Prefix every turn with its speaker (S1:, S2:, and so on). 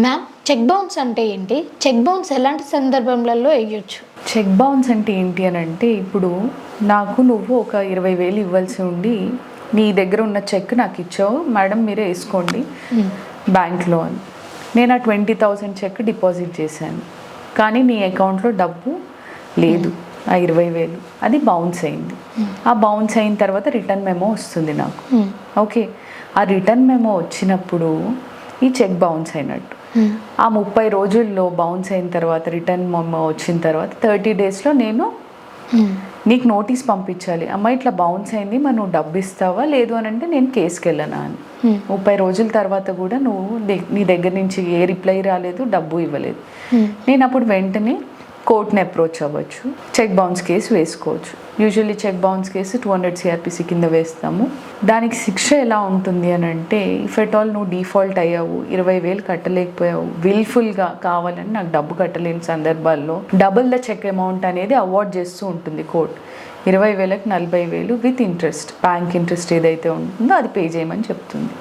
S1: Ma'am, check bounce అంటే ఏంటి? Check bounce ఎలాంటి సందర్భంలలో వేయొచ్చు?
S2: చెక్ బౌన్స్ అంటే ఏంటి అని అంటే, ఇప్పుడు నువ్వు ఒక 20,000 ఇవ్వాల్సి ఉండి నీ దగ్గర ఉన్న చెక్ నాకు ఇచ్చావు, మేడం మీరే వేసుకోండి బ్యాంక్లో అని. నేను ఆ 20,000 చెక్ డిపాజిట్ చేశాను, కానీ నీ అకౌంట్లో డబ్బు లేదు. ఆ 20,000 అది బౌన్స్ అయింది. ఆ బౌన్స్ అయిన తర్వాత రిటర్న్ మెమో వస్తుంది నాకు. ఓకే, ఆ రిటర్న్ మెమో వచ్చినప్పుడు ఈ చెక్ బౌన్స్ అయినట్టు. ఆ 30 రోజుల్లో బౌన్స్ అయిన తర్వాత రిటర్న్ మెమో వచ్చిన తర్వాత 30 డేస్లో నేను నీకు నోటీస్ పంపించాలి, అమ్మ ఇట్లా బౌన్స్ అయింది, మరి నువ్వు డబ్బు ఇస్తావా లేదు అని అంటే నేను కేసుకి వెళ్ళనా అని. 30 రోజుల తర్వాత కూడా నువ్వు నీ దగ్గర నుంచి ఏ రిప్లై రాలేదు, డబ్బు ఇవ్వలేదు, నేను అప్పుడు వెంటనే కోర్టుని అప్రోచ్ అవ్వచ్చు, చెక్ బౌన్స్ కేసు వేసుకోవచ్చు. Usually check bounce case 200 CRPC కింద వేస్తాము. దానికి శిక్ష ఎలా ఉంటుంది అని అంటే, ఇఫ్ ఎట్ ఆల్ నువ్వు డిఫాల్ట్ అయ్యావు, 20,000 కట్టలేకపోయావు, విల్ఫుల్గా కావాలని నాకు డబ్బు కట్టలేని సందర్భాల్లో డబుల్ ద చెక్ అమౌంట్ అనేది అవార్డ్ చేస్తూ ఉంటుంది కోర్టు. 20,000కి 40,000 విత్ ఇంట్రెస్ట్, బ్యాంక్ ఇంట్రెస్ట్ ఏదైతే ఉంటుందో అది పే చేయమని చెప్తుంది.